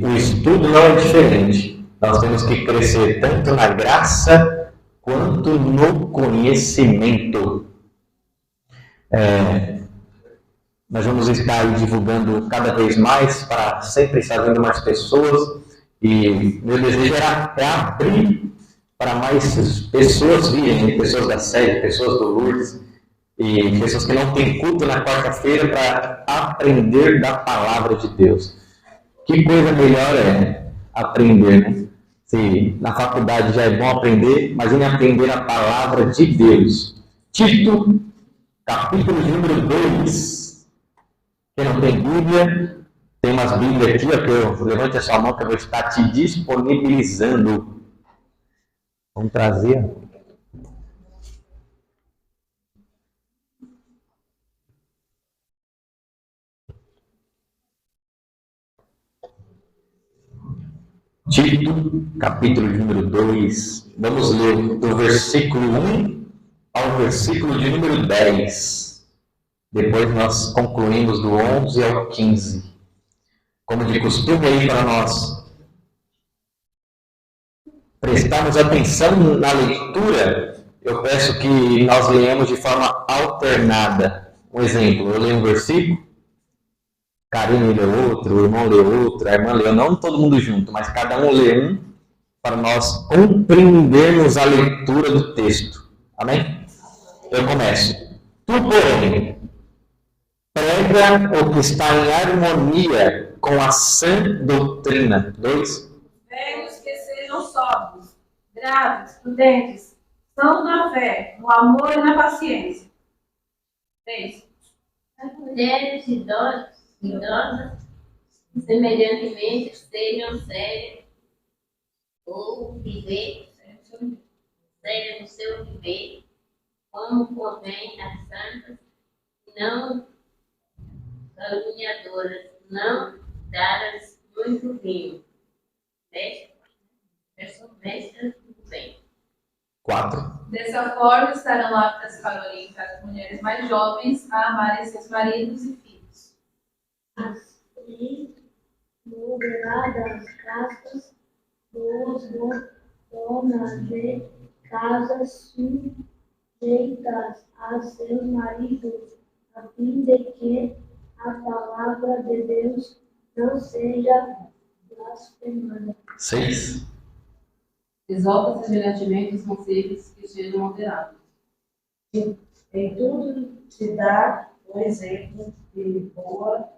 o estudo não é diferente. Nós temos que crescer tanto na graça quanto no conhecimento. Nós vamos estar aí divulgando cada vez mais para sempre estar vendo mais pessoas. E meu desejo é abrir para mais pessoas virem, pessoas da sede, pessoas do Lourdes, e pessoas que não têm culto na quarta-feira para aprender da palavra de Deus. Que coisa melhor é aprender, né? Se na faculdade já é bom aprender, imagine aprender a palavra de Deus. Tito, capítulo de número 2. Quem não tem Bíblia, tem umas Bíblias aqui, levante a sua mão que eu vou estar te disponibilizando. Vamos trazer. Tito, capítulo de número 2. Vamos ler do versículo 1 ao versículo de número 10. Depois nós concluímos do 11 ao 15. Como de costume aí para nós prestarmos atenção na leitura, eu peço que nós leamos de forma alternada. Um exemplo, eu leio um versículo, Karine lê outro, o irmão lê outro, a irmã lê, não todo mundo junto, mas cada um lê um, para nós compreendermos a leitura do texto. Amém? Eu começo. Tu, porém, prega o que está em harmonia com a sã doutrina. 2. Prega-os que sejam sóbrios, graves, prudentes, sãos na fé, no amor e na paciência. 3. As mulheres idosas, semelhantemente, sejam sérias ou sérias no seu viver, como convém às santas, não caluniadoras, não dadas muito vinho, mestres do bem. 4. Dessa forma estarão aptas para orientar as mulheres mais jovens a amarem seus maridos e filhos. Assim, moderadas, castas, boas, donas de casa, sujeitas a seus maridos, a fim de que a palavra de Deus não seja blasfemada. 6. Exalta semelhantemente os conselhos que sejam moderados. Em tudo se dá o exemplo de boa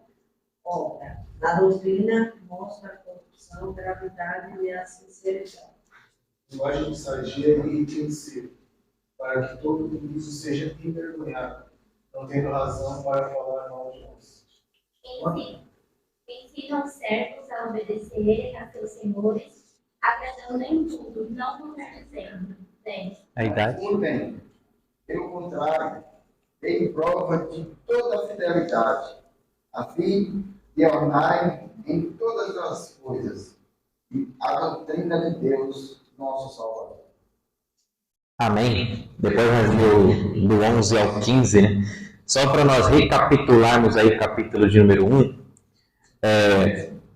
obra. Na doutrina mostra a corrupção, gravidade e a sinceridade. Linguagem de sadia e ensino, para que todo juízo seja envergonhado, não tendo razão para falar mal de nós. Ensinam servos a obedecerem a seus senhores, agradando em tudo, não contradizendo. 10. A idade? Ninguém, pelo contrário, tem prova de toda a fidelidade, a fim de honrarem em todas as coisas a doutrina de Deus, nosso Salvador. Amém. Depois nós lemos do 11 ao 15, né? Só para nós recapitularmos aí o capítulo de número 1,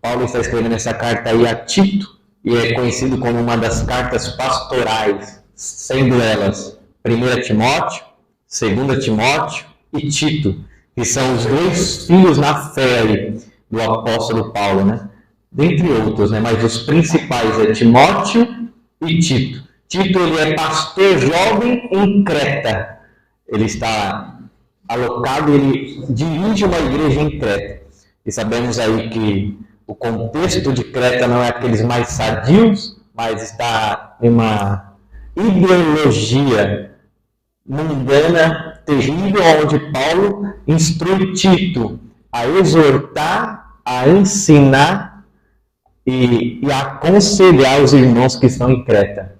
Paulo está escrevendo essa carta aí a Tito, e é conhecido como uma das cartas pastorais, sendo elas 1 Timóteo, 2 Timóteo e Tito, que são os dois filhos na fé aí do apóstolo Paulo, né? Dentre outros, né? Mas os principais é Timóteo e Tito. Tito, ele é pastor jovem em Creta. Ele está alocado, ele dirige uma igreja em Creta. E sabemos aí que o contexto de Creta não é aqueles mais sadios, mas está em uma ideologia mundana terrível, onde Paulo instrui Tito a exortar, a ensinar e a aconselhar os irmãos que estão em Creta.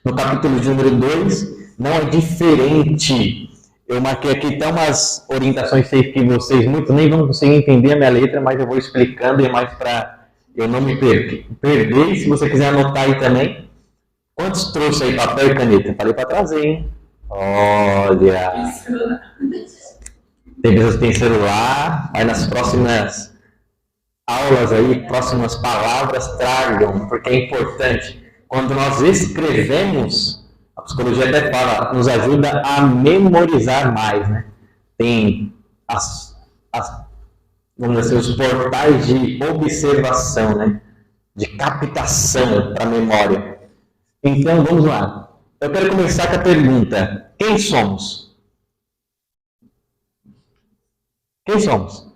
No capítulo de número 2, não é diferente. Eu marquei aqui até umas orientações, sei que vocês muito nem vão conseguir entender a minha letra, mas eu vou explicando e mais para eu não me perder. Se você quiser anotar aí também. Quantos trouxe aí papel e caneta? Falei para trazer, hein? Olha! Tem pessoas que têm celular, aí nas próximas aulas aí, próximas palavras tragam, porque é importante. Quando nós escrevemos, a psicologia até fala, nos ajuda a memorizar mais, né? Tem vamos dizer, os portais de observação, né? De captação para a memória. Então, vamos lá. Eu quero começar com a pergunta: quem somos? Quem somos?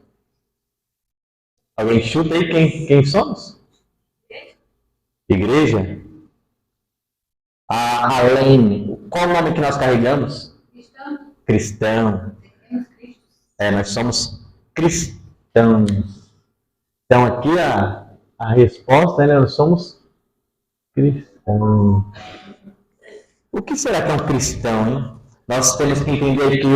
Alguém chuta aí quem somos? Igreja? A Alene. Qual o nome que nós carregamos? Cristão. Nós somos cristãos. Então, aqui a resposta é, né? Nós somos cristãos. O que será que é um cristão, hein? Nós temos que entender que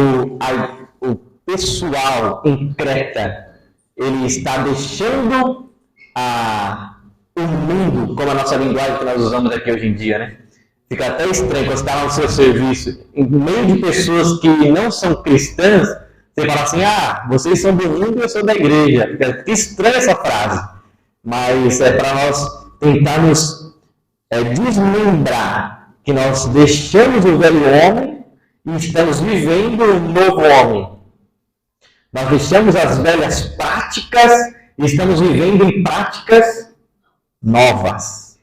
o pessoal em Creta, ele está deixando o mundo, como a nossa linguagem que nós usamos aqui hoje em dia, né? Fica até estranho quando você está lá no seu serviço, em meio de pessoas que não são cristãs, você fala assim, vocês são do mundo e eu sou da igreja. Fica estranha essa frase, mas é para nós tentarmos desmembrar que nós deixamos o velho homem e estamos vivendo um novo homem. Nós deixamos as velhas práticas e estamos vivendo em práticas novas.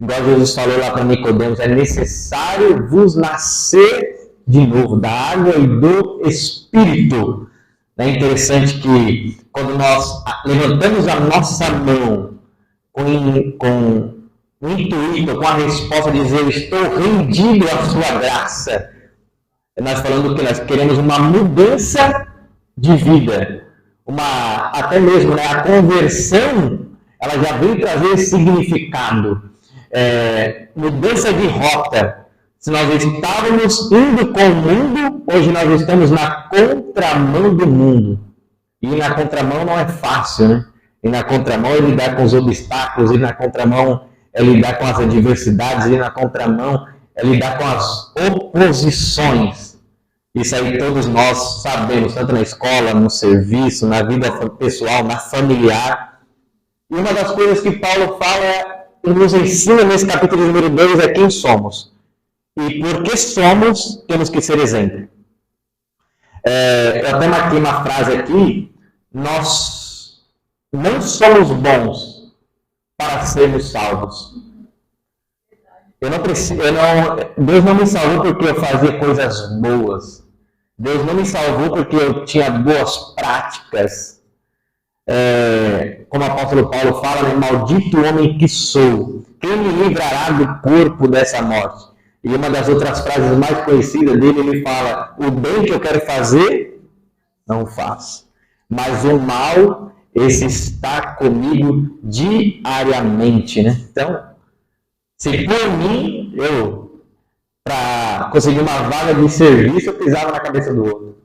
Igual Jesus falou lá para Nicodemos, é necessário vos nascer de novo, da água e do Espírito. É interessante que quando nós levantamos a nossa mão com o intuito, com a resposta de dizer, eu estou rendido à sua graça, nós falando que nós queremos uma mudança de vida, até mesmo, né, a conversão, ela já vem trazer esse significado, mudança de rota. Se nós estávamos indo com o mundo, hoje nós estamos na contramão do mundo. E na contramão não é fácil, né? E na contramão é lidar com os obstáculos, e na contramão é lidar com as adversidades, e na contramão é lidar com as oposições. Isso aí todos nós sabemos, tanto na escola, no serviço, na vida pessoal, na familiar. E uma das coisas que Paulo fala e nos ensina nesse capítulo número 2 é quem somos. E porque somos, temos que ser exemplo. Eu até marquei uma frase aqui, nós não somos bons para sermos salvos. Deus não me salvou porque eu fazia coisas boas. Deus não me salvou porque eu tinha boas práticas. Como o apóstolo Paulo fala, né, maldito homem que sou, quem me livrará do corpo dessa morte? E uma das outras frases mais conhecidas dele, ele fala, o bem que eu quero fazer, não faço. Mas o mal, esse está comigo diariamente, né? Então, se por mim, para conseguir uma vaga de serviço, eu pisava na cabeça do outro.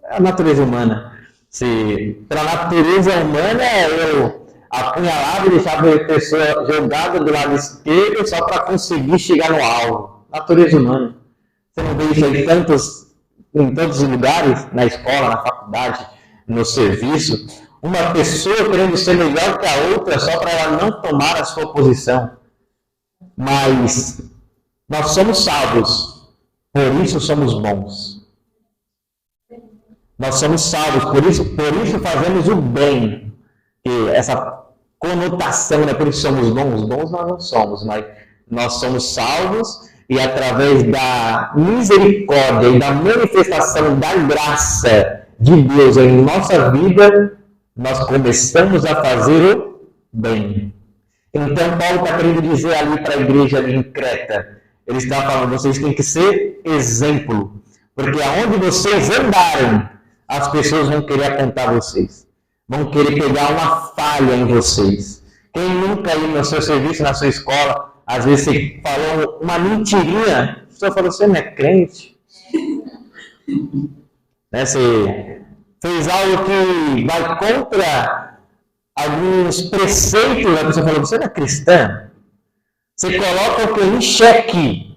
É a natureza humana. Se pela natureza humana, eu apunhalava e deixava a pessoa jogada do lado esquerdo só para conseguir chegar no alvo. Natureza humana. Você não vê isso aí em tantos lugares, na escola, na faculdade, no serviço. Uma pessoa querendo ser melhor que a outra só para ela não tomar a sua posição. Mas nós somos salvos, por isso somos bons. Nós somos salvos, por isso fazemos o bem. E essa conotação, né? Por isso somos bons nós não somos, mas nós somos salvos. E através da misericórdia e da manifestação da graça de Deus em nossa vida, nós começamos a fazer o bem. Então, Paulo está querendo dizer ali para a igreja ali em Creta, ele está falando, vocês têm que ser exemplo, porque aonde vocês andarem, as pessoas vão querer apontar vocês, vão querer pegar uma falha em vocês. Quem nunca ir no seu serviço, na sua escola, às vezes você falou uma mentirinha, a pessoa falou, você não é crente? Né? Você fez algo que vai contra alguns preceitos, a pessoa falou, você não é cristã? Você coloca o que em xeque,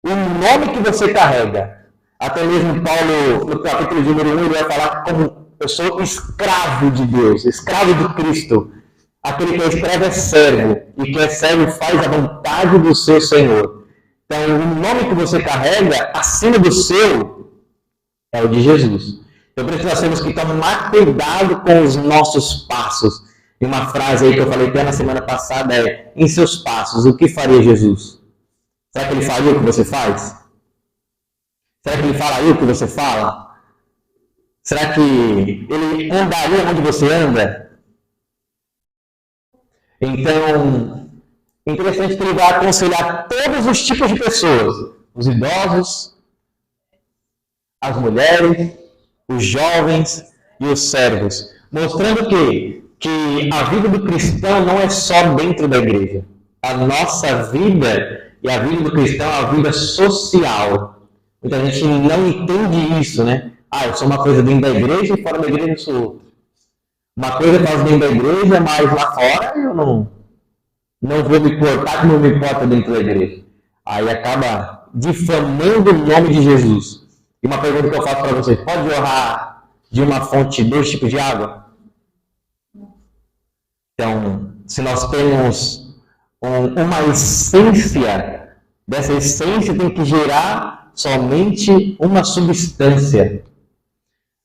o nome que você carrega. Até mesmo Paulo, no capítulo número 1, ele vai falar como eu sou escravo de Deus, escravo de Cristo. Aquele que é escravo é servo, e que é servo faz a vontade do seu Senhor. Então, o nome que você carrega, acima do seu, é o de Jesus. Então, por isso nós temos que tomar cuidado com os nossos passos. E uma frase aí que eu falei até na semana passada é: em seus passos, o que faria Jesus? Será que ele faria o que você faz? Será que ele falaria o que você fala? Será que ele andaria onde você anda? Então, é interessante que ele vai aconselhar todos os tipos de pessoas: os idosos, as mulheres, os jovens e os servos, mostrando que a vida do cristão não é só dentro da igreja. A nossa vida e a vida do cristão é uma vida social. Muita gente não entende isso, né? Eu sou uma coisa dentro da igreja e fora da igreja eu sou outra. Uma coisa eu faço dentro da igreja, mas lá fora eu não vou me importar como eu me importo dentro da igreja. Aí acaba difamando o nome de Jesus. E uma pergunta que eu faço para vocês: pode jorrar de uma fonte 2 tipos de água? Então, se nós temos uma essência, dessa essência tem que gerar somente uma substância.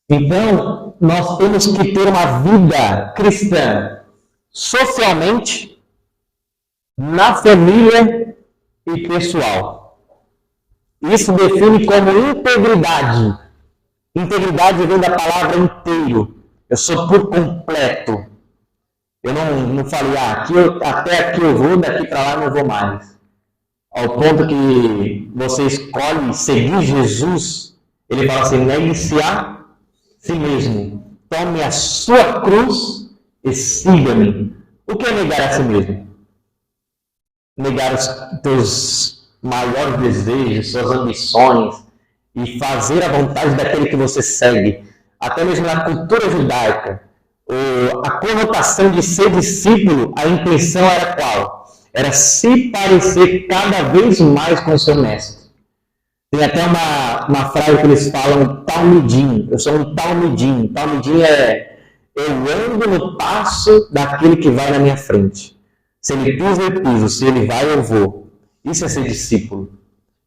Então, nós temos que ter uma vida cristã socialmente, na família e pessoal. Isso define como integridade. Integridade vem da palavra inteiro. Eu sou por completo. Eu não falei, até aqui eu vou, daqui para lá eu não vou mais. Ao ponto que você escolhe seguir Jesus, ele fala assim: negue-se a si mesmo. Tome a sua cruz e siga-me. O que é negar a si mesmo? Negar os teus maiores desejos, suas ambições e fazer a vontade daquele que você segue. Até mesmo na cultura judaica, a conotação de ser discípulo, a intenção era qual? Era se parecer cada vez mais com o seu mestre. Tem até uma frase que eles falam: talmidim. Eu sou um talmidim. Talmidim eu ando no passo daquele que vai na minha frente. Se ele pisa, eu piso. Se ele vai, eu vou. Isso é ser discípulo.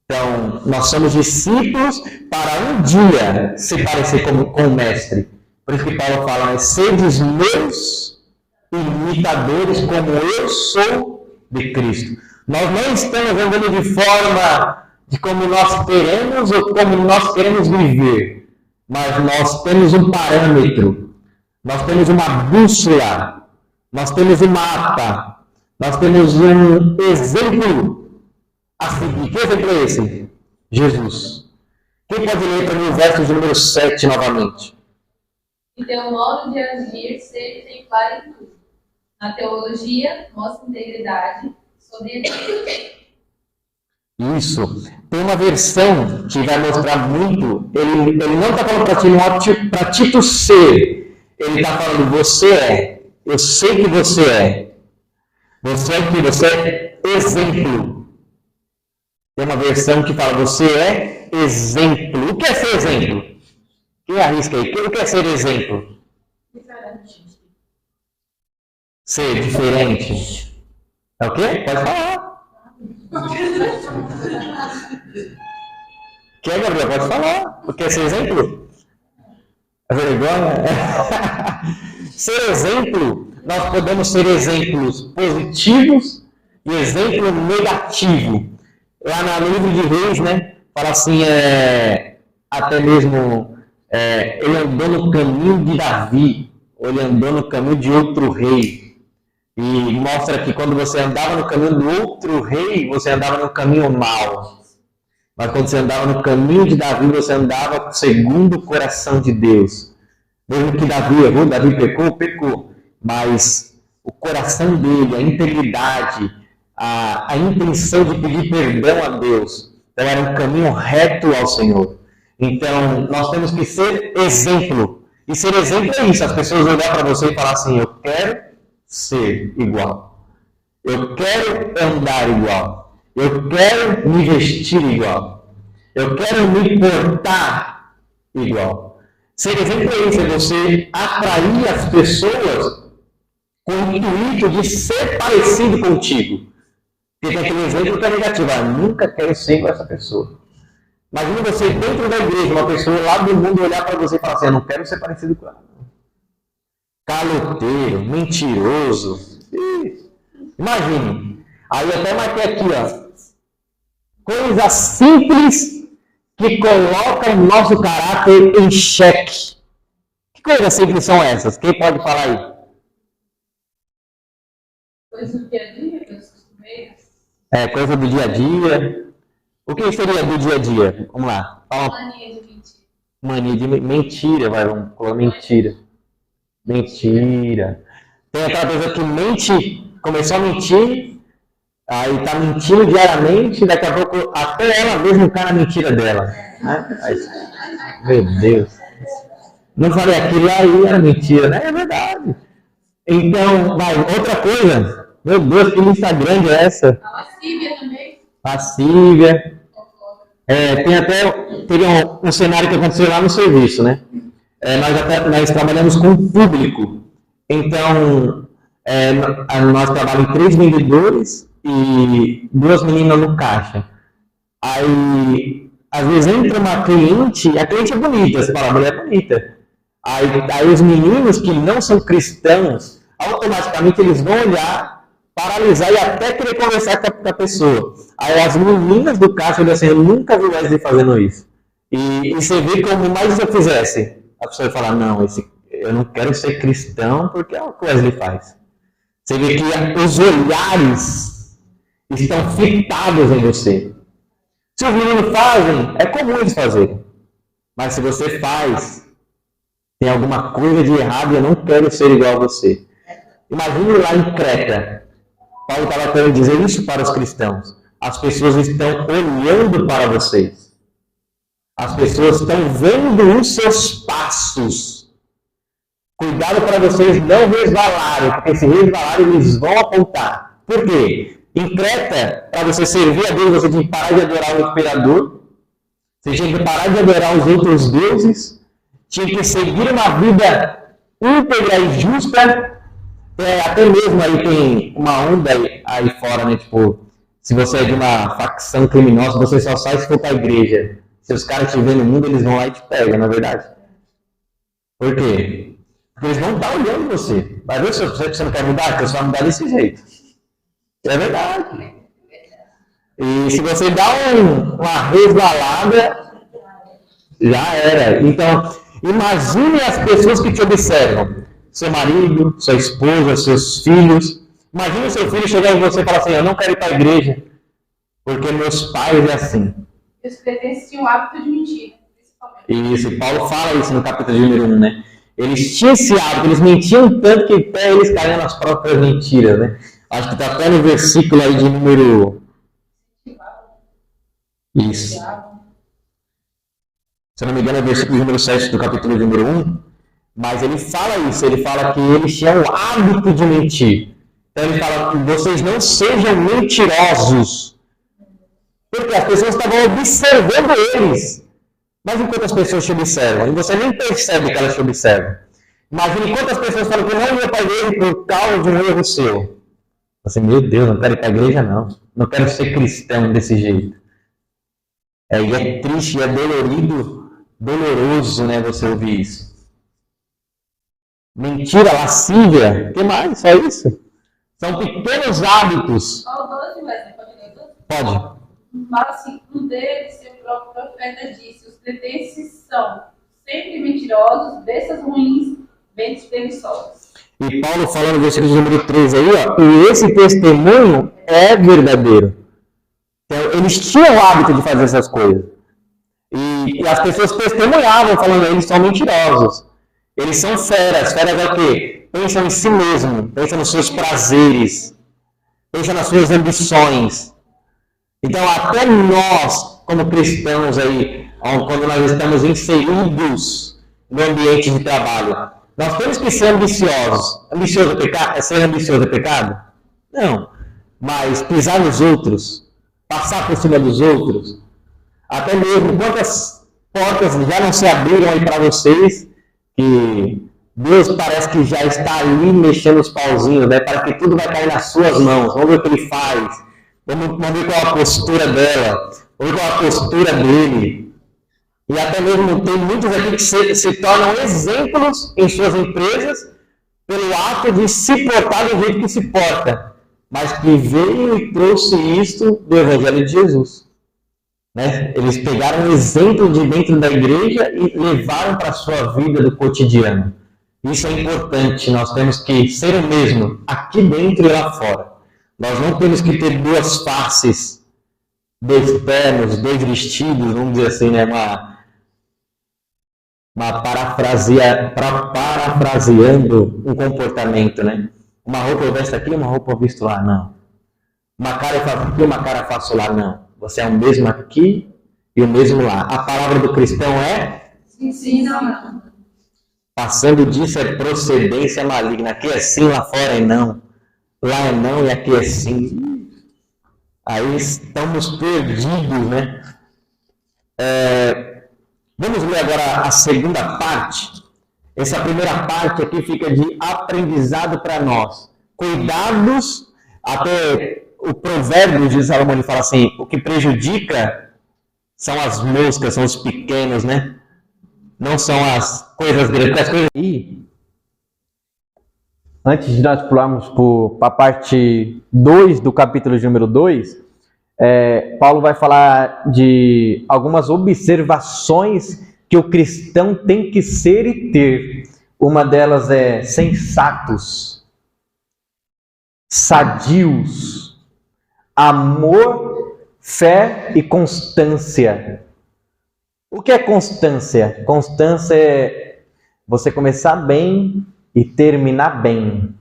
Então, nós somos discípulos para um dia se parecer com o mestre. Por isso que Paulo fala: sedes meus imitadores como eu sou de Cristo. Nós não estamos andando de forma de como nós queremos ou como nós queremos viver. Mas nós temos um parâmetro. Nós temos uma bússola. Nós temos um mapa. Nós temos um exemplo a seguir. Que exemplo é esse? Jesus. Quem pode ler para mim o verso de número 7 novamente? Em teu modo de agir, seja exemplar em tudo. Na teologia, mostra integridade, sobriedade. Isso. Tem uma versão que vai mostrar muito. Ele não está falando para ti tu ser. Ele está falando: você é. Eu sei que você é. Você é que você é exemplo. Tem uma versão que fala: você é exemplo. O que é ser exemplo? Quem arrisca aí? O que é ser exemplo? Diferente. Ser diferente. É o quê? Pode falar. Quer, Gabriel? Pode falar. O que é ser exemplo? É vergonha? Ser exemplo, nós podemos ser exemplos positivos e exemplo negativo. Lá no livro de Reis, né? Fala assim, até mesmo ele andou no caminho de Davi, ou ele andou no caminho de outro rei. E mostra que quando você andava no caminho do outro rei, você andava no caminho mau. Mas quando você andava no caminho de Davi, você andava segundo o coração de Deus. Mesmo que Davi errou, Davi pecou. Mas o coração dele, a integridade, a intenção de pedir perdão a Deus, então era um caminho reto ao Senhor. Então, nós temos que ser exemplo. E ser exemplo é isso, as pessoas olhar para você e falar assim: eu quero ser igual. Eu quero andar igual. Eu quero me vestir igual. Eu quero me portar igual. Ser exemplo é isso, é você atrair as pessoas com o intuito de ser parecido contigo. Porque tem aquele exemplo que é negativo, eu nunca quero ser com essa pessoa. Imagina você dentro da igreja, uma pessoa lá do mundo olhar para você e falar assim, eu não quero ser parecido com ela. Caloteiro, mentiroso. Imagine. Aí eu até marquei aqui, ó. Coisas simples que colocam o nosso caráter em xeque. Que coisas simples são essas? Quem pode falar aí? Coisas do dia a dia, coisas costumeiras. Coisa do dia a dia. O que seria do dia a dia? Vamos lá. Fala. Mania de mentir. Mania de mentira, vamos colocar mentira. Mentira. Tem aquela pessoa que mente, começou a mentir, aí tá mentindo diariamente, daqui a pouco até ela mesma cai na mentira dela. Né? Aí, meu Deus. Não falei aquilo aí, era mentira, né? É verdade. Então, vai, outra coisa. Meu Deus, que lista grande é essa? A lascívia também. Lascívia. Teve um cenário que aconteceu lá no serviço, né? Nós trabalhamos com o público. Então, nós trabalhamos 3 vendedores e 2 meninas no caixa. Aí, às vezes entra uma cliente, a cliente é bonita, você fala, a mulher é bonita. Aí os meninos que não são cristãos, automaticamente eles vão olhar, paralisar e até querer conversar com a pessoa. Aí as meninas do caixa olham assim, eu nunca vi o Wesley fazendo isso. E você vê como mais eu fizesse. A pessoa vai falar, não, eu não quero ser cristão porque é o que o Wesley faz. Você vê que os olhares estão fitados em você. Se os meninos fazem, é comum eles fazerem. Mas se você faz, tem alguma coisa de errado e eu não quero ser igual a você. Imagine lá em Creta. Paulo estava querendo dizer isso para os cristãos. As pessoas estão olhando para vocês. As pessoas estão vendo os seus passos. Cuidado para vocês não resvalarem, porque se resvalarem eles vão apontar. Por quê? Em Creta, para você servir a Deus, você tem que parar de adorar o imperador. Você tinha que parar de adorar os outros deuses. Tinha que seguir uma vida íntegra e justa. Até mesmo aí tem uma onda aí fora, né? Tipo, se você é de uma facção criminosa, você só sai se for para a igreja. Se os caras te verem no mundo, eles vão lá e te pegam, não é verdade? Por quê? Porque eles vão estar olhando você. Vai ver se você não quer mudar, que você vai mudar desse jeito. É verdade. E se você dá uma resvalada, já era. Então, imagine as pessoas que te observam. Seu marido, sua esposa, seus filhos. Imagine o seu filho chegar em você e falar assim, eu não quero ir para a igreja, porque meus pais é assim. Os credentes tinham o hábito de mentir, principalmente. Isso, Paulo fala isso no capítulo número 1, né? Eles tinham esse hábito, eles mentiam tanto que até eles caíam nas próprias mentiras, né? Acho que está até no versículo aí de número... Isso. Se eu não me engano é o versículo número 7 do capítulo número 1. Mas ele fala isso, ele fala que eles tinham o hábito de mentir. Então ele fala que vocês não sejam mentirosos. Porque as pessoas estavam observando eles. Mas enquanto as pessoas te observam, e você nem percebe que elas te observam. Imagine quantas pessoas falam que não iam para a igreja por causa de um erro seu. Você, meu Deus, não quero ir para a igreja não. Não quero ser cristão desse jeito. E é triste, é doloroso, né, você ouvir isso. Mentira, lascívia, o que mais? Só isso? São pequenos hábitos. Só o 12, Wesley, pode ler o 12? Pode. Fala assim, um deles, seu próprio profeta disse, os credentes são sempre mentirosos, bestas ruins, bem despreguiçosos. E Paulo falando no versículo número 13 aí, ó, e esse testemunho é verdadeiro. Então, eles tinham o hábito de fazer essas coisas. E as pessoas testemunhavam, falando, eles são mentirosos. Eles são feras. Feras é o quê? Pensam em si mesmo, pensam nos seus prazeres, pensam nas suas ambições. Então, até nós, como cristãos aí, quando nós estamos inseridos no ambiente de trabalho, nós temos que ser ambiciosos. Ambicioso é pecado? Ser ambicioso é pecado? Não. Mas pisar nos outros, passar por cima dos outros, até mesmo quantas portas já não se abriram aí para vocês, que Deus parece que já está ali mexendo os pauzinhos, né? Para que tudo vai cair nas suas mãos. Vamos ver o que ele faz. Vamos ver qual é a postura dela. Vamos ver qual é a postura dele. E até mesmo tem muitos aqui que se tornam exemplos em suas empresas pelo ato de se portar do jeito que se porta, mas que veio e trouxe isto do Evangelho de Jesus. Né? Eles pegaram um exemplo de dentro da igreja e levaram para a sua vida do cotidiano. Isso é importante, nós temos que ser o mesmo aqui dentro e lá fora. Nós não temos que ter duas faces, dois ternos, dois vestidos, vamos dizer assim, né? Parafraseando um comportamento, né? Uma roupa eu vesto aqui, uma roupa eu visto lá, não. Uma cara eu faço aqui, uma cara eu faço lá, não. Você é o mesmo aqui e o mesmo lá. A palavra do cristão é? Sim, não. Passando disso é procedência maligna. Aqui é sim, lá fora é não. Lá é não e aqui é sim. Aí estamos perdidos, né? Vamos ler agora a segunda parte. Essa primeira parte aqui fica de aprendizado para nós. Cuidados, até o provérbio de Salomão ele fala assim, o que prejudica são as moscas, são os pequenos, né? Não são as coisas grandes. E antes de nós pularmos para a parte 2 do capítulo de número 2, Paulo vai falar de algumas observações que o cristão tem que ser e ter. Uma delas é sensatos, sadios, amor, fé e constância. O que é constância? Constância é você começar bem e terminar bem.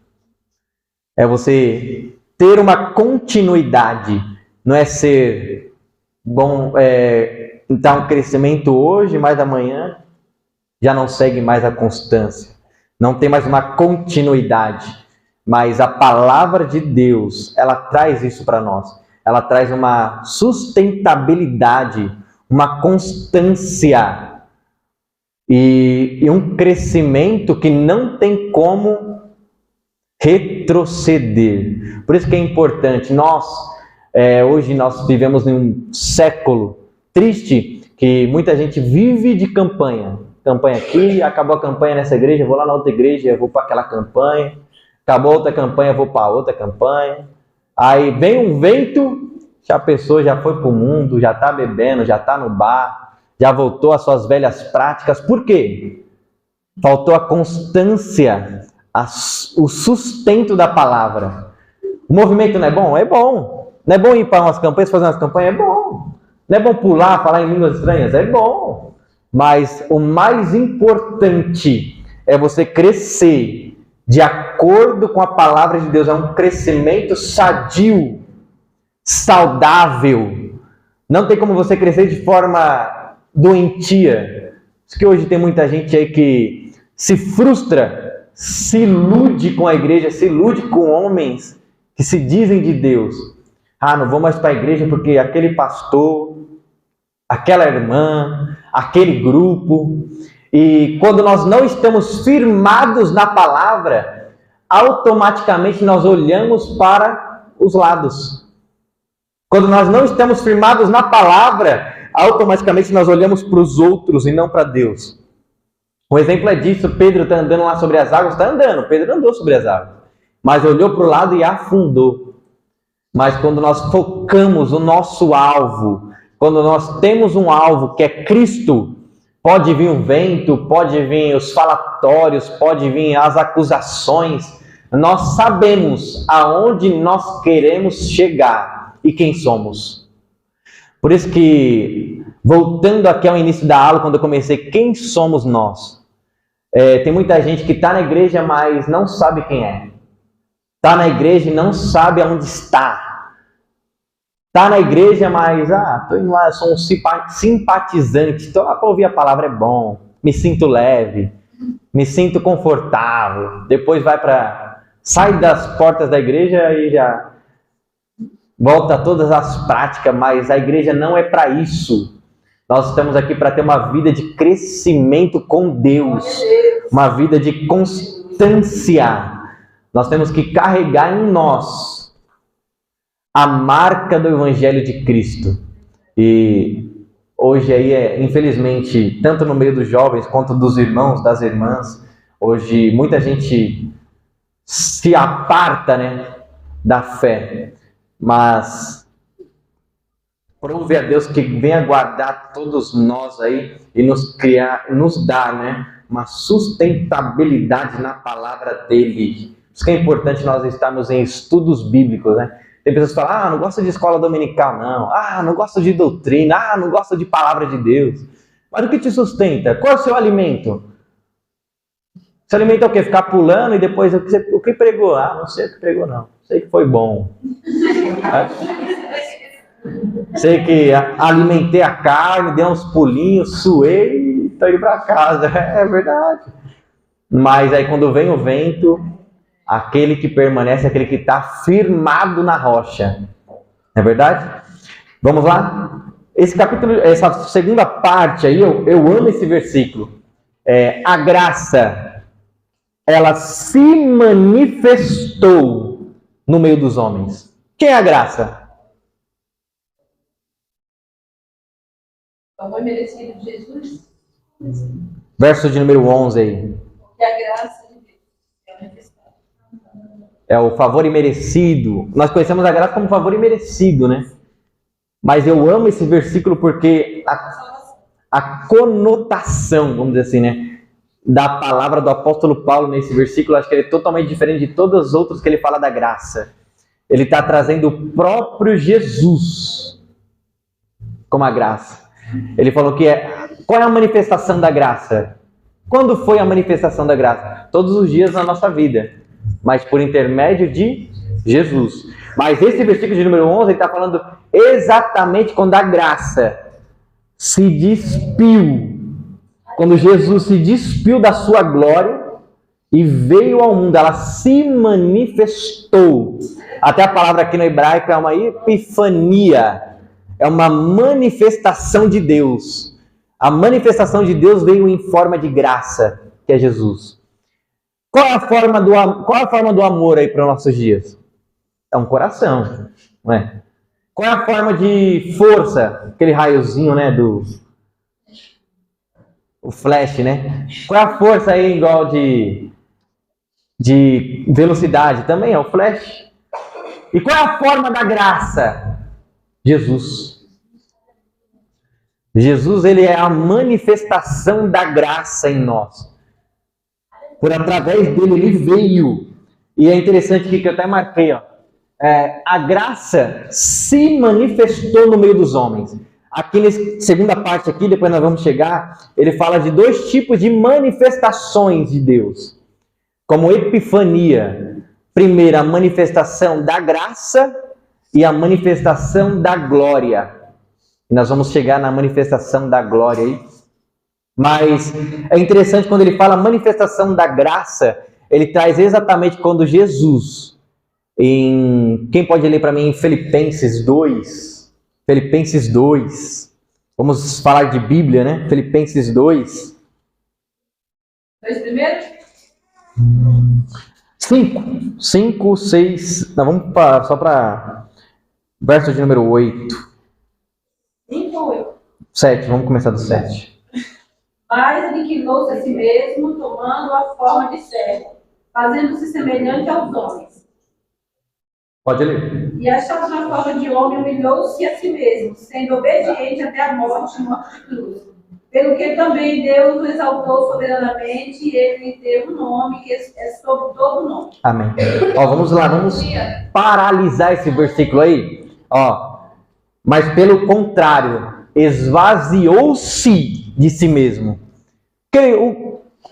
É você ter uma continuidade. Não é ser bom, dar um crescimento hoje, mas amanhã já não segue mais a constância. Não tem mais uma continuidade. Mas a palavra de Deus, ela traz isso para nós. Ela traz uma sustentabilidade, uma constância e um crescimento que não tem como retroceder. Por isso que é importante. Hoje nós vivemos em um século triste que muita gente vive de campanha. Campanha aqui, acabou a campanha nessa igreja, vou lá na outra igreja, vou para aquela campanha. Acabou outra campanha, vou para outra campanha. Aí vem um vento, a pessoa já foi para o mundo, já está bebendo, já está no bar, já voltou às suas velhas práticas. Por quê? Faltou a constância, o sustento da palavra. O movimento não é bom? É bom. Não é bom ir para umas campanhas, fazer umas campanhas? É bom. Não é bom pular, falar em línguas estranhas? É bom. Mas o mais importante é você crescer de acordo com a palavra de Deus. É um crescimento sadio, saudável. Não tem como você crescer de forma doentia. Por isso que hoje tem muita gente aí que se frustra, se ilude com a igreja, se ilude com homens que se dizem de Deus. Não vou mais para a igreja porque aquele pastor, aquela irmã, aquele grupo. E quando nós não estamos firmados na palavra, automaticamente nós olhamos para os lados. Quando nós não estamos firmados na palavra, automaticamente nós olhamos para os outros e não para Deus. Um exemplo é disso, Pedro está andando lá sobre as águas, está andando, Pedro andou sobre as águas, mas olhou para o lado e afundou. Mas quando nós focamos o nosso alvo, quando nós temos um alvo que é Cristo, pode vir o vento, pode vir os falatórios, pode vir as acusações, nós sabemos aonde nós queremos chegar e quem somos. Por isso que, voltando aqui ao início da aula, quando eu comecei, quem somos nós? Tem muita gente que está na igreja, mas não sabe quem é. Está na igreja e não sabe aonde está. Está na igreja, mas estou indo lá, eu sou um simpatizante, estou lá para ouvir a palavra, é bom, me sinto leve, me sinto confortável. Depois sai das portas da igreja e já volta a todas as práticas, mas a igreja não é para isso. Nós estamos aqui para ter uma vida de crescimento com Deus, uma vida de constância. Nós temos que carregar em nós a marca do Evangelho de Cristo. E hoje aí, infelizmente, tanto no meio dos jovens quanto dos irmãos, das irmãs, hoje muita gente se aparta, né, da fé. Mas prove a Deus que venha guardar todos nós aí e nos dar, né, uma sustentabilidade na palavra dele. Por isso que é importante nós estarmos em estudos bíblicos, né? Tem pessoas que falam, não gosto de escola dominical, não. Não gosto de doutrina. Não gosto de palavra de Deus. Mas o que te sustenta? Qual é o seu alimento? Seu alimento é o quê? Ficar pulando e depois o que pregou? Não sei o que pregou, não. Sei que foi bom. Sei que alimentei a carne, dei uns pulinhos, suei e estou indo para casa. É verdade. Mas aí quando vem o vento, aquele que permanece, aquele que está firmado na rocha. É verdade? Vamos lá? Esse capítulo, essa segunda parte aí, eu amo esse versículo. A graça, ela se manifestou no meio dos homens. Quem é a graça? O amor merecido de Jesus. Verso de número 11 aí. Que a graça de Deus é manifestada. É o favor imerecido. Nós conhecemos a graça como favor imerecido, né? Mas eu amo esse versículo porque a conotação, vamos dizer assim, né, da palavra do apóstolo Paulo nesse versículo, acho que ele é totalmente diferente de todos os outros que ele fala da graça. Ele está trazendo o próprio Jesus como a graça. Ele falou que qual é a manifestação da graça? Quando foi a manifestação da graça? Todos os dias na nossa vida, mas por intermédio de Jesus. Mas esse versículo de número 11 está falando exatamente quando a graça se despiu. Quando Jesus se despiu da sua glória e veio ao mundo, ela se manifestou. Até a palavra aqui no hebraico é uma epifania. É uma manifestação de Deus. A manifestação de Deus veio em forma de graça, que é Jesus. Qual é a forma do amor aí para os nossos dias? É um coração, não é? Qual é a forma de força? Aquele raiozinho, né, o flash, né? Qual é a força aí igual de velocidade? Também é o flash. E qual é a forma da graça? Jesus. Jesus, ele é a manifestação da graça em nós. Por através dele, ele veio. E é interessante que eu até marquei, ó. A graça se manifestou no meio dos homens. Aqui nessa segunda parte aqui, depois nós vamos chegar, ele fala de dois tipos de manifestações de Deus. Como epifania. Primeiro, a manifestação da graça e a manifestação da glória. E nós vamos chegar na manifestação da glória aí. Mas é interessante quando ele fala manifestação da graça, ele traz exatamente quando Jesus, quem pode ler para mim em Filipenses 2? Filipenses 2. Vamos falar de Bíblia, né? Filipenses 2. Dois primeiros? 5, 6. Nós vamos só para verso de número 8. 5 ou 8? 7, vamos começar do 7. Mas ele inclinou-se a si mesmo, tomando a forma de servo, fazendo-se semelhante aos homens. Pode ler. E achando na forma de homem, humilhou-se a si mesmo, sendo obediente até a morte de cruz. Pelo que também Deus o exaltou soberanamente e ele lhe deu um nome que é sobre todo nome. Amém. Vamos lá, vamos paralisar esse versículo aí. Mas pelo contrário, esvaziou-se de si mesmo.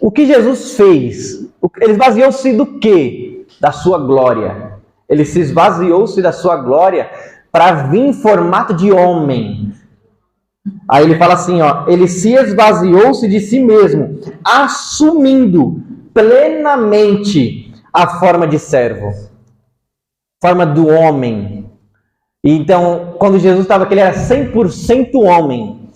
O que Jesus fez? Ele esvaziou-se do quê? Da sua glória. Ele se esvaziou-se da sua glória para vir em formato de homem. Aí ele fala assim, ele se esvaziou-se de si mesmo, assumindo plenamente a forma de servo, forma do homem. Então, quando Jesus estava aqui, ele era 100% homem.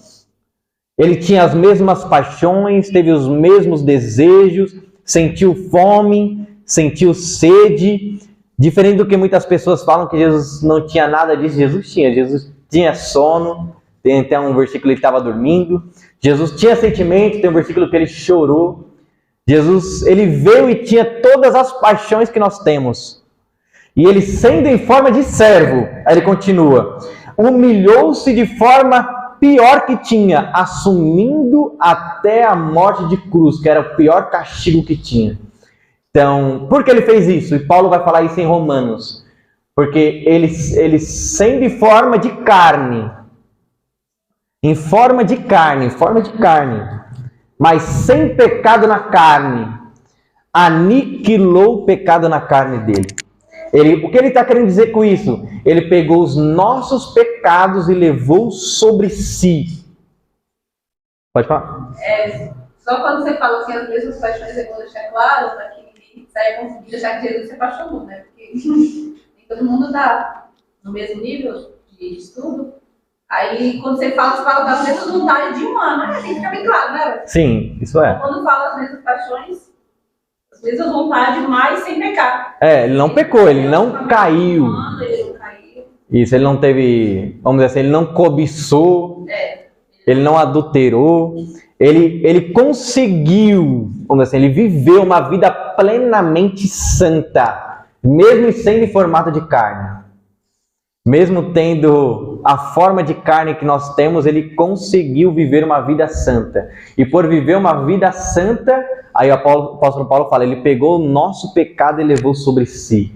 Ele tinha as mesmas paixões, teve os mesmos desejos, sentiu fome, sentiu sede. Diferente do que muitas pessoas falam que Jesus não tinha nada disso, Jesus tinha sono, tem até um versículo que ele estava dormindo. Jesus tinha sentimento, tem um versículo que ele chorou. Jesus, ele veio e tinha todas as paixões que nós temos. E ele, sendo em forma de servo, aí ele continua, humilhou-se de forma pior que tinha, assumindo até a morte de cruz, que era o pior castigo que tinha. Então, por que ele fez isso? E Paulo vai falar isso em Romanos. Porque ele sendo em forma de carne, mas sem pecado na carne, aniquilou o pecado na carne dele. O que ele está querendo dizer com isso? Ele pegou os nossos pecados e levou sobre si. Pode falar? Só quando você fala assim, as mesmas paixões, é bom deixar claro, para que ninguém saia confundido, achar que Jesus se apaixonou, né? Porque nem todo mundo está no mesmo nível de estudo. Aí, quando você fala das mesmas vontades de humano, né? Tem que ficar bem claro, né? Sim, isso é. Quando fala as mesmas paixões, as mesmas vontades, mas sem pecar. Ele não pecou, ele não caiu. Isso, ele não teve, vamos dizer assim, ele não cobiçou, ele não adulterou, ele conseguiu, vamos dizer assim, ele viveu uma vida plenamente santa, mesmo sendo em formato de carne. Mesmo tendo a forma de carne que nós temos, ele conseguiu viver uma vida santa. E por viver uma vida santa, aí o apóstolo Paulo fala, ele pegou o nosso pecado e levou sobre si.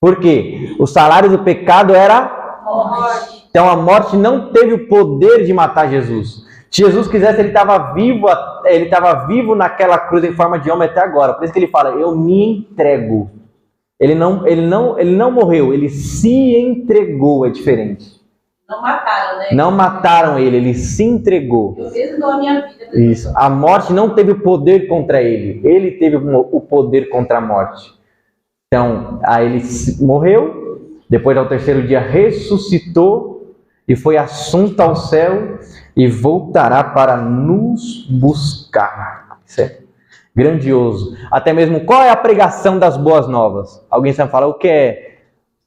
Por quê? O salário do pecado era morte. Então a morte não teve o poder de matar Jesus. Se Jesus quisesse, ele estava vivo naquela cruz em forma de homem até agora. Por isso que ele fala, eu me entrego. Ele não morreu, ele se entregou, é diferente. Não mataram, né? Não mataram ele se entregou. Eu mesmo dou a minha vida. Isso. A morte não teve o poder contra ele teve o poder contra a morte. Então, aí ele morreu, depois ao terceiro dia ressuscitou e foi assunto ao céu e voltará para nos buscar. Isso é grandioso. Até mesmo, qual é a pregação das boas novas? Alguém sabe falar o que é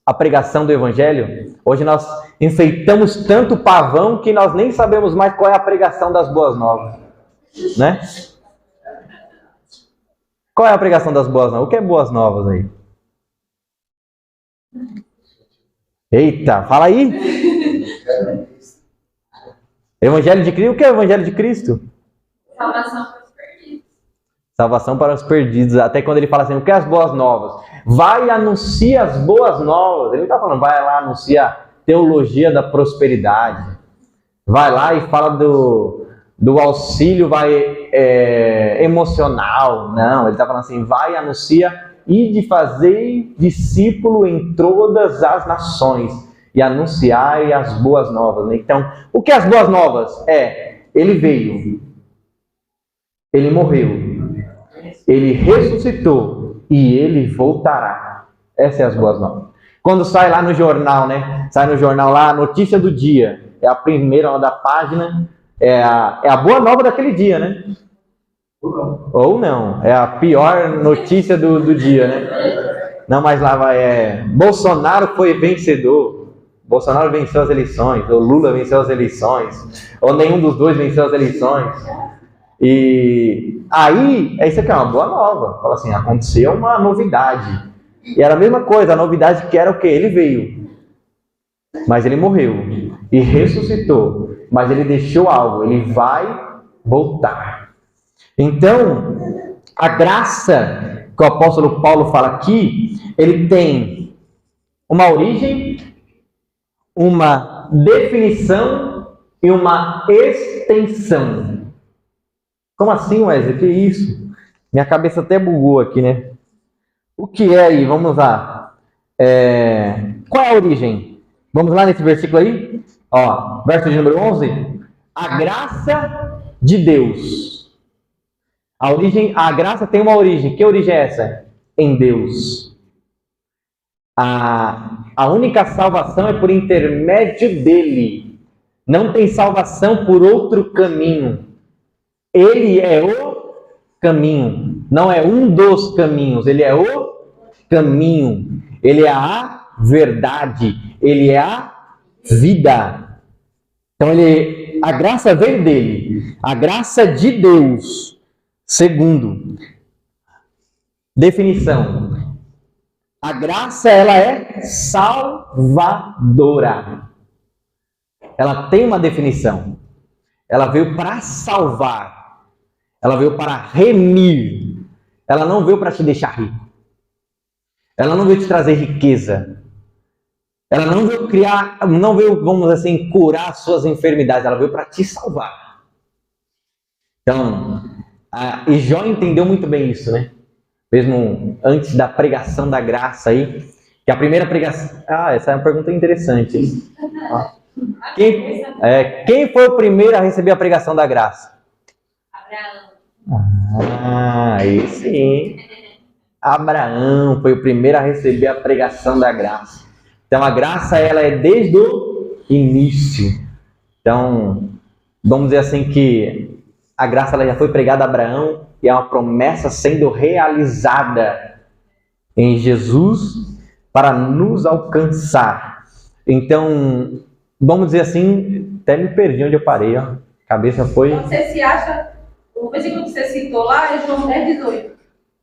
a pregação do Evangelho? Hoje nós enfeitamos tanto pavão que nós nem sabemos mais qual é a pregação das boas novas. Né? Qual é a pregação das boas novas? O que é boas novas aí? Eita, fala aí! Evangelho de Cristo? O que é o Evangelho de Cristo? Salvação para os perdidos. Salvação para os perdidos. Até quando ele fala assim, o que é as boas novas? Vai e anuncia as boas novas. Ele não está falando, vai lá anunciar teologia da prosperidade. Vai lá e fala do auxílio emocional. Não, ele está falando assim, vai e anuncia e de fazer discípulo em todas as nações e anunciar as boas novas. Né? Então, o que é as boas novas? Ele veio, ele morreu, ele ressuscitou e ele voltará. Essas são as boas novas. Quando sai lá no jornal, né? Sai no jornal lá, a notícia do dia. É a primeira lá da página, é a boa nova daquele dia, né? Ou não, é a pior notícia do dia, né? Não, mas lá vai, Bolsonaro foi vencedor. Bolsonaro venceu as eleições, ou Lula venceu as eleições, ou nenhum dos dois venceu as eleições. E aí, isso aqui é uma boa nova. Fala assim, aconteceu uma novidade. E era a mesma coisa, a novidade que era o quê? Ele veio, mas ele morreu e ressuscitou, mas ele deixou algo, ele vai voltar. Então, a graça que o apóstolo Paulo fala aqui, ele tem uma origem, uma definição e uma extensão. Como assim, Wesley? Que isso? Minha cabeça até bugou aqui, né? O que é aí? Vamos lá. Qual é a origem? Vamos lá nesse versículo aí? Ó, verso de número 11. A graça de Deus. A graça tem uma origem. Que origem é essa? Em Deus. A única salvação é por intermédio dele. Não tem salvação por outro caminho. Ele é o caminho. Não é um dos caminhos. Ele é o caminho. Ele é a verdade. Ele é a vida. Então, a graça veio dele. A graça de Deus. Segundo, definição. A graça, ela é salvadora. Ela tem uma definição. Ela veio para salvar. Ela veio para remir. Ela não veio para te deixar rico. Ela não veio te trazer riqueza. Ela não veio não veio, vamos dizer assim, curar as suas enfermidades. Ela veio para te salvar. Então, e Jó entendeu muito bem isso, né? Mesmo antes da pregação da graça aí, que a primeira pregação... essa é uma pergunta interessante, hein? Quem foi o primeiro a receber a pregação da graça? Abraão. Aí sim. Abraão foi o primeiro a receber a pregação da graça. Então a graça, ela é desde o início. Então, vamos dizer assim que a graça, ela já foi pregada a Abraão e é uma promessa sendo realizada em Jesus para nos alcançar. Então, vamos dizer assim, até me perdi onde eu parei, ó. A cabeça foi... Então, você se acha, o versículo que você citou lá é João 10:18.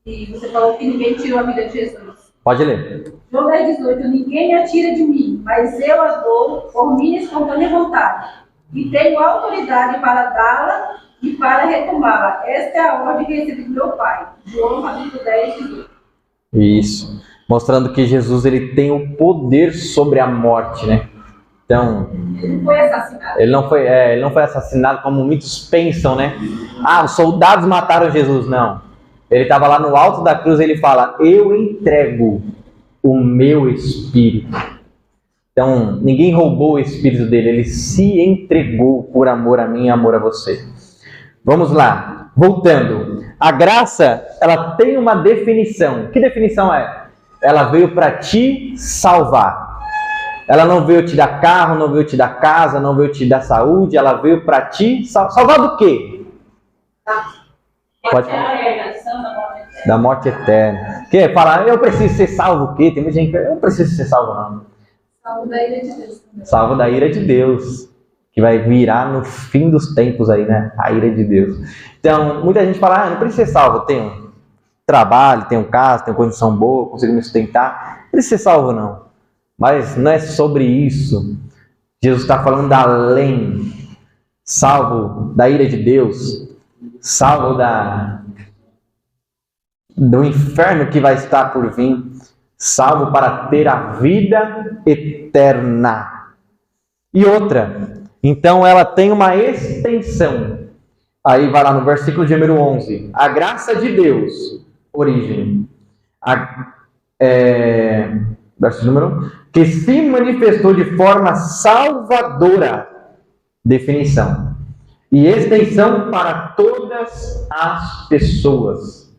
E você falou que ninguém tirou a vida de Jesus. Pode ler. João 10:18. Ninguém a tira de mim, mas eu a dou por minha espontânea vontade. E tenho autoridade para dá-la e para retomá-la. Esta é a ordem que recebi do meu Pai. João capítulo 10:18. Isso. Mostrando que Jesus, ele tem o poder sobre a morte, né? Então, Ele não foi assassinado. ele não foi assassinado como muitos pensam, né? Os soldados mataram Jesus. Não. Ele estava lá no alto da cruz e ele fala: eu entrego o meu espírito. Então, ninguém roubou o espírito dele. Ele se entregou por amor a mim e amor a você. Vamos lá. Voltando. A graça, ela tem uma definição. Que definição é? Ela veio para te salvar. Ela não veio te dar carro, não veio te dar casa, não veio te dar saúde. Ela veio para te salvar do quê? Pode falar. Da morte eterna. Quer falar, eu preciso ser salvo o quê? Tem muita gente que eu não preciso ser salvo, não. Salvo da ira de Deus. Salvo da ira de Deus. Que vai virar no fim dos tempos aí, né? A ira de Deus. Então, muita gente fala, não precisa ser salvo. Tem um trabalho, tem um caso, tem uma condição boa, consigo me sustentar. Não precisa ser salvo, não. Mas não é sobre isso. Jesus está falando da além. Salvo da ira de Deus. Salvo do inferno que vai estar por vir. Salvo para ter a vida eterna. E outra. Então ela tem uma extensão. Aí vai lá no versículo de número 11. A graça de Deus. Origem. Versículo número 1. Que se manifestou de forma salvadora. Definição. E extensão para todas as pessoas.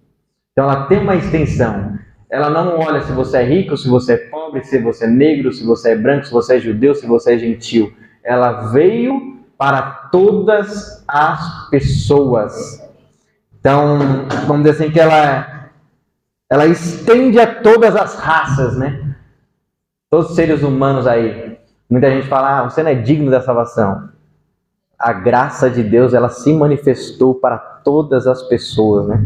Então ela tem uma extensão. Ela não olha se você é rico, se você é pobre, se você é negro, se você é branco, se você é judeu, se você é gentil. Ela veio para todas as pessoas. Então, vamos dizer assim que ela estende a todas as raças, né? Todos os seres humanos aí. Muita gente fala, você não é digno da salvação. A graça de Deus, ela se manifestou para todas as pessoas, né?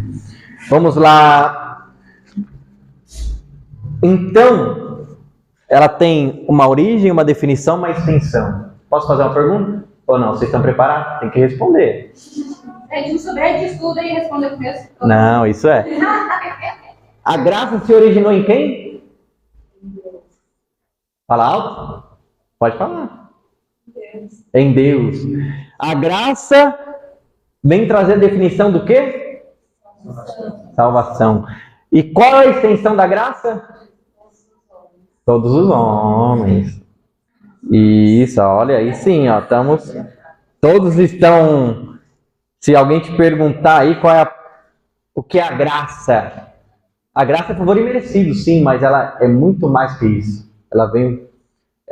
Vamos lá. Então, ela tem uma origem, uma definição, uma extensão. Posso fazer uma pergunta? Ou não? Vocês estão preparados? Tem que responder. A gente não souber, a gente estuda e responde com isso. Não, isso é. A graça se originou em quem? Fala alto? Pode falar. Deus. Em Deus. A graça vem trazer a definição do quê? Salvação. E qual é a extensão da graça? Todos os homens. Isso, olha aí sim, ó, todos estão. Se alguém te perguntar aí o que é a graça? A graça é favor imerecido, sim, mas ela é muito mais que isso.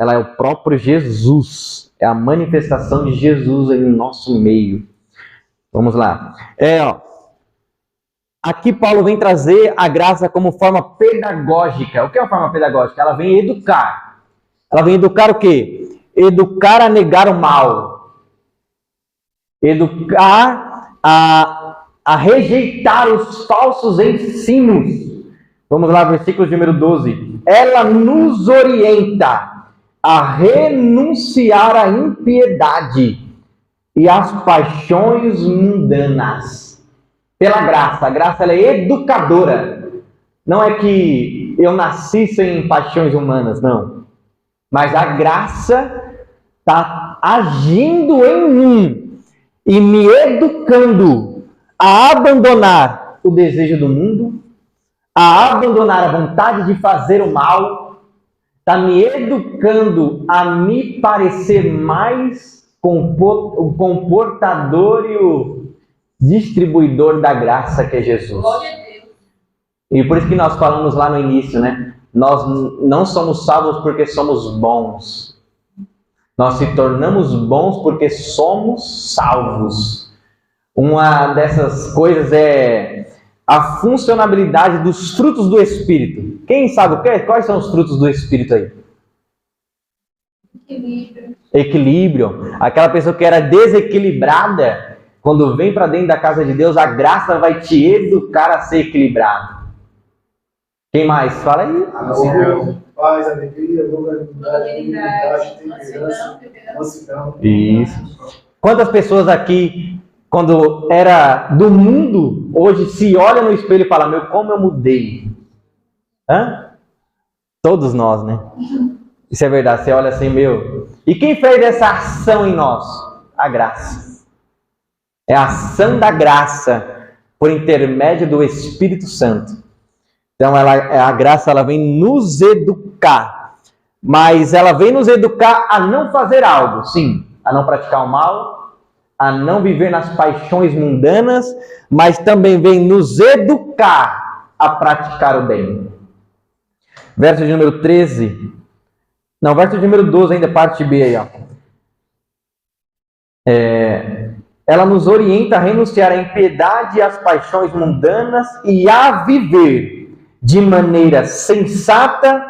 ela é o próprio Jesus. É a manifestação de Jesus em nosso meio. Vamos lá. Aqui Paulo vem trazer a graça como forma pedagógica. O que é uma forma pedagógica? Ela vem educar. Ela vem educar o quê? Educar a negar o mal. Educar a rejeitar os falsos ensinos. Vamos lá, versículo número 12. Ela nos orienta a renunciar à impiedade e às paixões mundanas. Pela graça. A graça ela é educadora. Não é que eu nasci sem paixões humanas, não. Mas a graça está agindo em mim e me educando a abandonar o desejo do mundo, a abandonar a vontade de fazer o mal, está me educando a me parecer mais com o comportador e o distribuidor da graça que é Jesus. Glória a Deus. E por isso que nós falamos lá no início, né? Nós não somos salvos porque somos bons. Nós se tornamos bons porque somos salvos. Uma dessas coisas é a funcionalidade dos frutos do Espírito. Quem sabe o que? Quais são os frutos do Espírito aí? Equilíbrio. Equilíbrio. Aquela pessoa que era desequilibrada, quando vem para dentro da casa de Deus, a graça vai te educar a ser equilibrado. Quem mais? Fala aí. Amor, paz, alegria, longanimidade, humildade, temperança, mansidão. Isso. Quantas pessoas aqui, quando era do mundo, hoje se olha no espelho e fala, meu, como eu mudei? Hã? Todos nós, né? Isso é verdade, você olha assim, meu. E quem fez essa ação em nós? A graça. É a ação da graça por intermédio do Espírito Santo. Então, a graça ela vem nos educar. Mas ela vem nos educar a não fazer algo. Sim, a não praticar o mal, a não viver nas paixões mundanas, mas também vem nos educar a praticar o bem. Verso de número 13. Não, verso de número 12 ainda, parte B aí, ó. Ela nos orienta a renunciar à impiedade e às paixões mundanas e a viver de maneira sensata,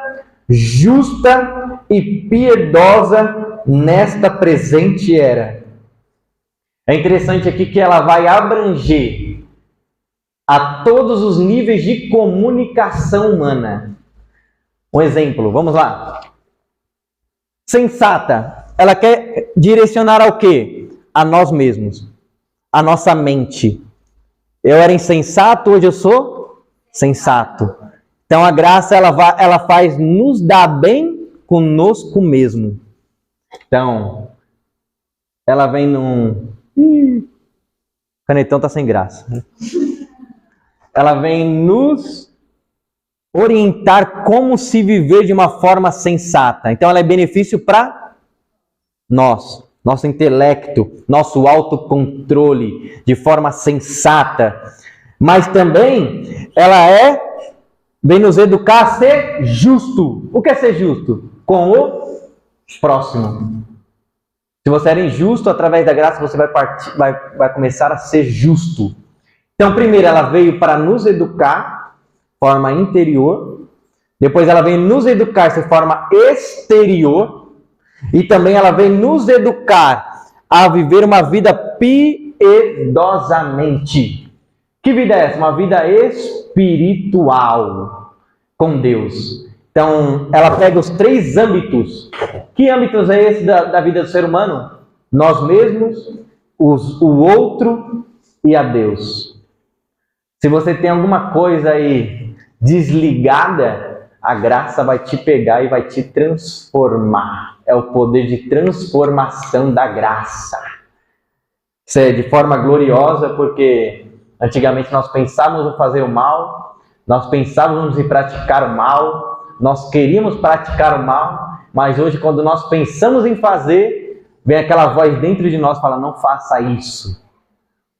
justa e piedosa nesta presente era. É interessante aqui que ela vai abranger a todos os níveis de comunicação humana. Um exemplo, vamos lá. Sensata, ela quer direcionar ao quê? A nós mesmos, a nossa mente. Eu era insensato, hoje eu sou sensato. Então a graça ela faz nos dar bem conosco mesmo. Então, ela vem num... O canetão tá sem graça. Ela vem nos orientar como se viver de uma forma sensata. Então ela é benefício para nós, nosso intelecto, nosso autocontrole, de forma sensata. Mas também ela vem nos educar a ser justo. O que é ser justo? Com o próximo. Se você era injusto, através da graça você vai começar a ser justo. Então, primeiro ela veio para nos educar de forma interior. Depois ela veio nos educar de forma exterior. E também ela veio nos educar a viver uma vida piedosamente. Que vida é essa? Uma vida espiritual com Deus. Então, ela pega os 3 âmbitos. Que âmbitos é esse da vida do ser humano? Nós mesmos, o outro e a Deus. Se você tem alguma coisa aí desligada, a graça vai te pegar e vai te transformar. É o poder de transformação da graça. Isso é de forma gloriosa, porque antigamente nós pensávamos em fazer o mal, nós pensávamos em praticar o mal, nós queríamos praticar o mal, mas hoje quando nós pensamos em fazer, vem aquela voz dentro de nós que fala, não faça isso,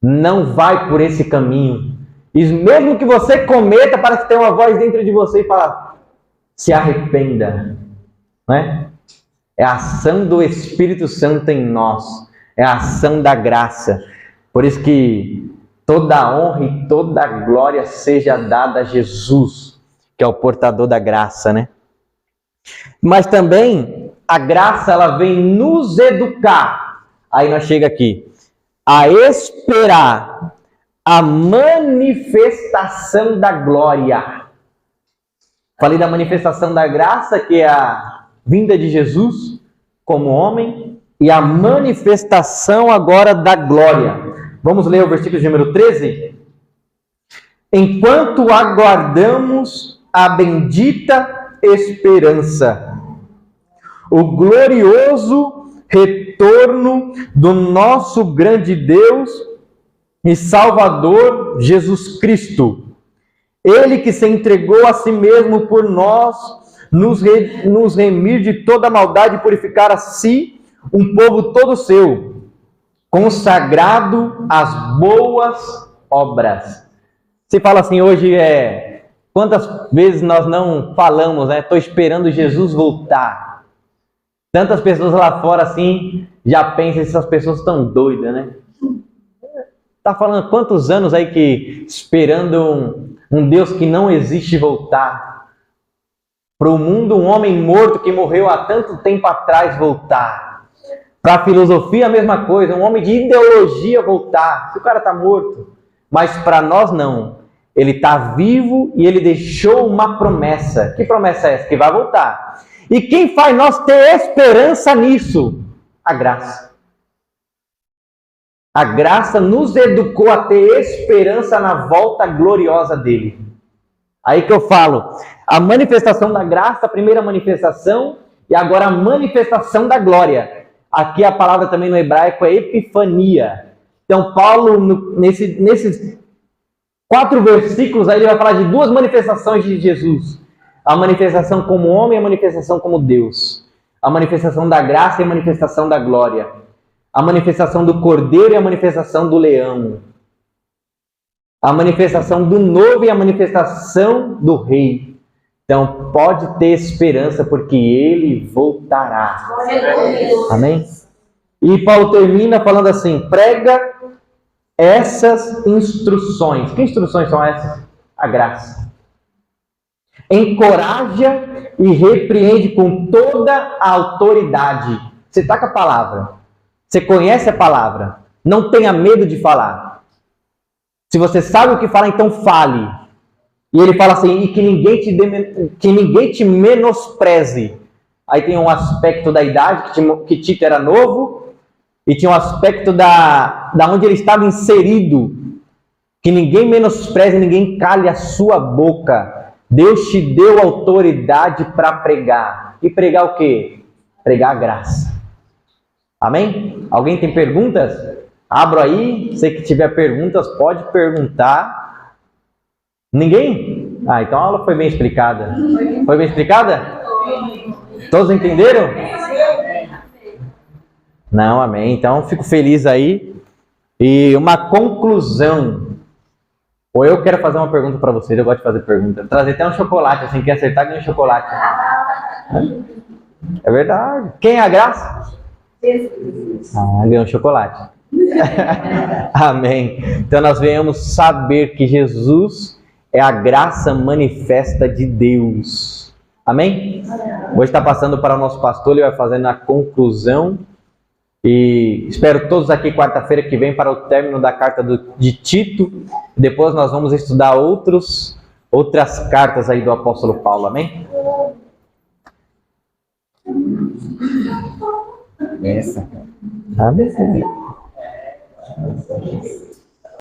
não vai por esse caminho. E mesmo que você cometa, parece que tem uma voz dentro de você e fala, se arrependa, né? É a ação do Espírito Santo em nós. É a ação da graça. Por isso que toda a honra e toda a glória seja dada a Jesus, que é o portador da graça, né? Mas também a graça, ela vem nos educar. Aí nós chega aqui. A esperar a manifestação da glória. Falei da manifestação da graça, que é a vinda de Jesus como homem, e a manifestação agora da glória. Vamos ler o versículo de número 13? Enquanto aguardamos a bendita esperança, o glorioso retorno do nosso grande Deus e Salvador Jesus Cristo. Ele que se entregou a si mesmo por nós, nos remir de toda maldade e purificar a si um povo todo seu, consagrado às boas obras. Você fala assim, hoje quantas vezes nós não falamos, né? Estou esperando Jesus voltar. Tantas pessoas lá fora assim, já pensam, essas pessoas estão doidas, né? Está falando quantos anos aí que esperando um Deus que não existe voltar. Para o mundo, um homem morto que morreu há tanto tempo atrás voltar. Para a filosofia, a mesma coisa. Um homem de ideologia voltar. Se o cara está morto. Mas para nós, não. Ele está vivo e ele deixou uma promessa. Que promessa é essa? Que vai voltar. E quem faz nós ter esperança nisso? A graça. A graça nos educou a ter esperança na volta gloriosa dele. Aí que eu falo, a manifestação da graça, a primeira manifestação, e agora a manifestação da glória. Aqui a palavra também no hebraico é epifania. Então Paulo, nesses 4 versículos, aí ele vai falar de 2 manifestações de Jesus. A manifestação como homem e a manifestação como Deus. A manifestação da graça e a manifestação da glória. A manifestação do cordeiro e a manifestação do leão. A manifestação do noivo e a manifestação do rei. Então, pode ter esperança, porque ele voltará. Amém? E Paulo termina falando assim, prega essas instruções. Que instruções são essas? A graça. Encoraja e repreende com toda a autoridade. Você está com a palavra. Você conhece a palavra. Não tenha medo de falar. Se você sabe o que falar, então fale. E ele fala assim, e que ninguém te menospreze. Aí tem um aspecto da idade, que Tito era novo, e tinha um aspecto da onde ele estava inserido. Que ninguém menospreze, ninguém cale a sua boca. Deus te deu autoridade para pregar. E pregar o quê? Pregar a graça. Amém? Alguém tem perguntas? Abro aí. Se que tiver perguntas, pode perguntar. Ninguém? Ah, então a aula foi bem explicada. Foi bem explicada? Todos entenderam? Não, amém. Então fico feliz aí. E uma conclusão. Ou eu quero fazer uma pergunta para vocês. Eu gosto de fazer pergunta. Trazer até um chocolate. Assim, quem acertar ganha um chocolate. É verdade. Quem é a graça? Ganhou um chocolate. Amém. Então nós venhamos saber que Jesus é a graça manifesta de Deus. Amém? Hoje está passando para o nosso pastor, ele vai fazendo a conclusão. E espero todos aqui quarta-feira que vem para o término da carta de Tito. Depois nós vamos estudar outras cartas aí do apóstolo Paulo. Amém? Essa. Amém.